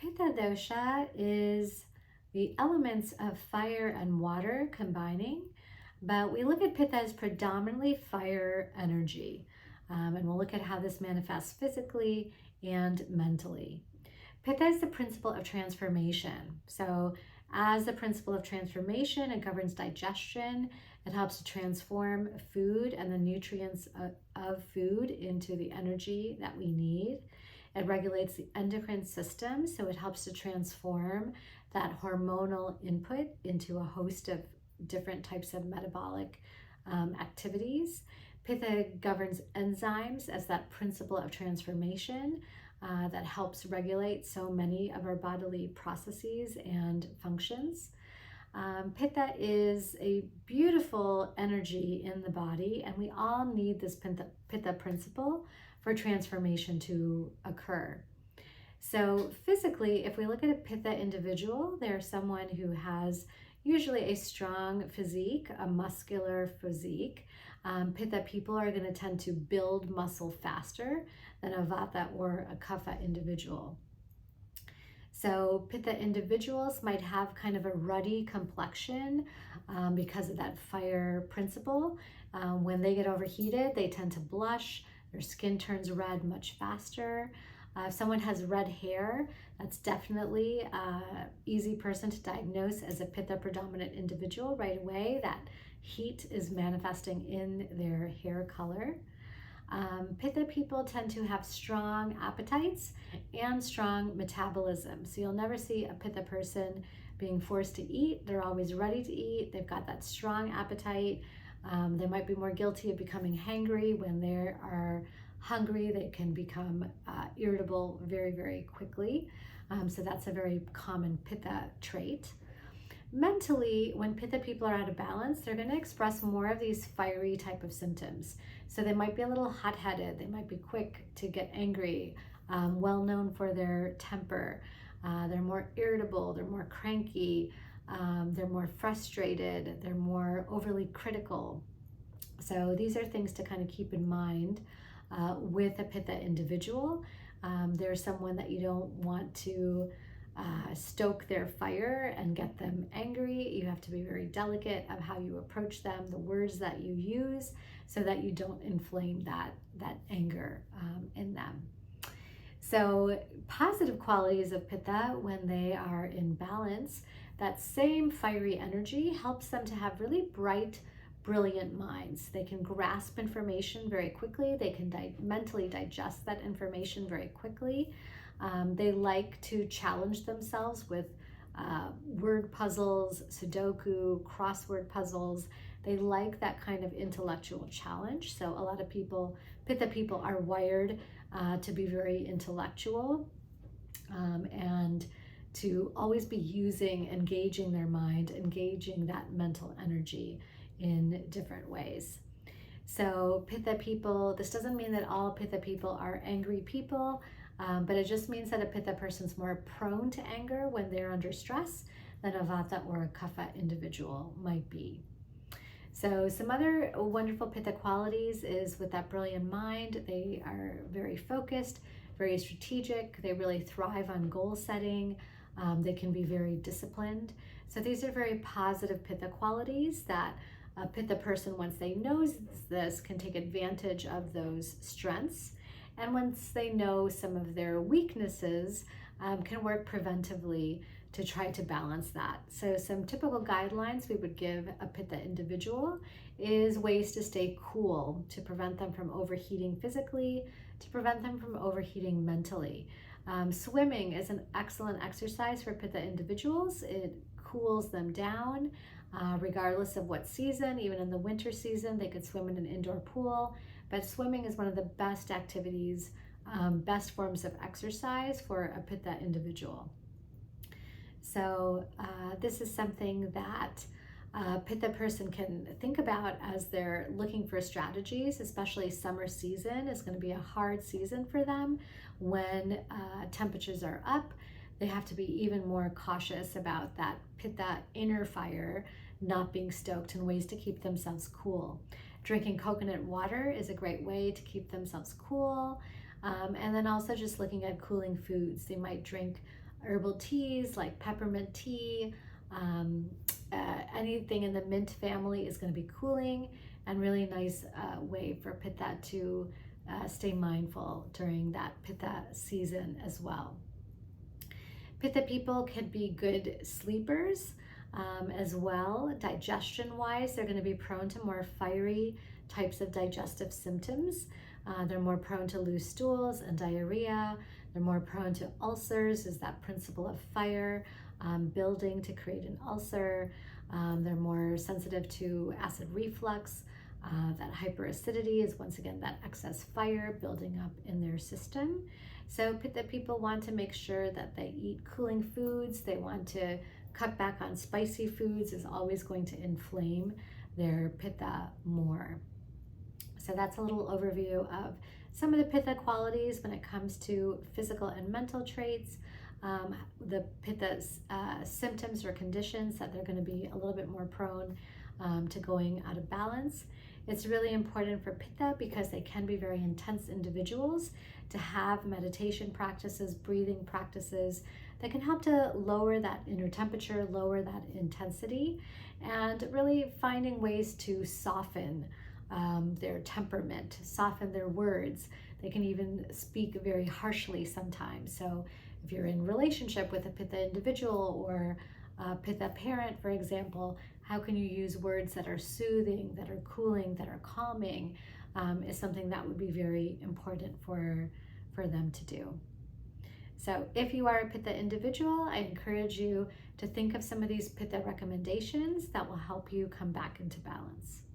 Pitta dosha is the elements of fire and water combining, but we look at Pitta as predominantly fire energy, and we'll look at how this manifests physically and mentally. Pitta is the principle of transformation. So, as the principle of transformation, it governs digestion. It helps to transform food and the nutrients of food into the energy that we need. It regulates the endocrine system, so it helps to transform that hormonal input into a host of different types of metabolic activities. Pitta governs enzymes as that principle of transformation that helps regulate so many of our bodily processes and functions. Pitta is a beautiful energy in the body, and we all need this Pitta principle for transformation to occur. So physically, if we look at a Pitta individual, they're someone who has usually a strong physique, a muscular physique. Pitta people are going to tend to build muscle faster than a Vata or a Kapha individual. So Pitta individuals might have kind of a ruddy complexion because of that fire principle. When they get overheated, they tend to blush. Their skin turns red much faster. If someone has red hair, that's definitely an easy person to diagnose as a Pitta predominant individual right away. That heat is manifesting in their hair color. Pitta people tend to have strong appetites and strong metabolism. So you'll never see a Pitta person being forced to eat. They're always ready to eat. They've got that strong appetite. They might be more guilty of becoming hangry. When they are hungry, they can become irritable very, very quickly. So that's a very common Pitta trait. Mentally, when Pitta people are out of balance, they're going to express more of these fiery type of symptoms. So they might be a little hot-headed. They might be quick to get angry, well known for their temper. They're more irritable. They're more cranky. They're more frustrated. They're more overly critical. So these are things to kind of keep in mind with a Pitta individual. There's someone that you don't want to stoke their fire and get them angry. You have to be very delicate of how you approach them, the words that you use, so that you don't inflame that anger in them. So positive qualities of Pitta, when they are in balance, that same fiery energy helps them to have really bright, brilliant minds. They can grasp information very quickly. They can mentally digest that information very quickly. They like to challenge themselves with word puzzles, Sudoku, crossword puzzles. They like that kind of intellectual challenge. So a lot of people, Pitta people, are wired to be very intellectual and to always be engaging their mind, engaging that mental energy in different ways. So Pitta people, this doesn't mean that all Pitta people are angry people, but it just means that a Pitta person's more prone to anger when they're under stress than a Vata or a Kapha individual might be. So some other wonderful Pitta qualities is with that brilliant mind. They are very focused, very strategic. They really thrive on goal setting. They can be very disciplined. So these are very positive Pitta qualities that a Pitta person, once they know this, can take advantage of those strengths. And once they know some of their weaknesses, can work preventively to try to balance that. So some typical guidelines we would give a Pitta individual is ways to stay cool, to prevent them from overheating physically, to prevent them from overheating mentally. Swimming is an excellent exercise for Pitta individuals. It cools them down regardless of what season. Even in the winter season, they could swim in an indoor pool. But swimming is one of the best activities, best forms of exercise for a Pitta individual. So this is something that a Pitta person can think about as they're looking for strategies, especially summer season is going to be a hard season for them when temperatures are up. They have to be even more cautious about that Pitta inner fire not being stoked, and ways to keep themselves cool. Drinking coconut water is a great way to keep themselves cool. And then also just looking at cooling foods. They might drink herbal teas like peppermint tea. Anything in the mint family is going to be cooling and really nice way for Pitta to stay mindful during that Pitta season as well. Pitta people can be good sleepers as well. Digestion wise, they're going to be prone to more fiery types of digestive symptoms. They're more prone to loose stools and diarrhea. They're more prone to ulcers, is that principle of fire building to create an ulcer. They're more sensitive to acid reflux. That hyperacidity is once again that excess fire building up in their system. So Pitta people want to make sure that they eat cooling foods. They want to cut back on spicy foods, is always going to inflame their Pitta more. So that's a little overview of some of the Pitta qualities when it comes to physical and mental traits. The Pitta symptoms or conditions that they're going to be a little bit more prone to going out of balance. It's really important for Pitta because they can be very intense individuals to have meditation practices, breathing practices that can help to lower that inner temperature, lower that intensity, and really finding ways to soften their temperament, soften their words. They can even speak very harshly sometimes. So if you're in relationship with a Pitta individual or a Pitta parent, for example, how can you use words that are soothing, that are cooling, that are calming, is something that would be very important for them to do. So if you are a Pitta individual, I encourage you to think of some of these Pitta recommendations that will help you come back into balance.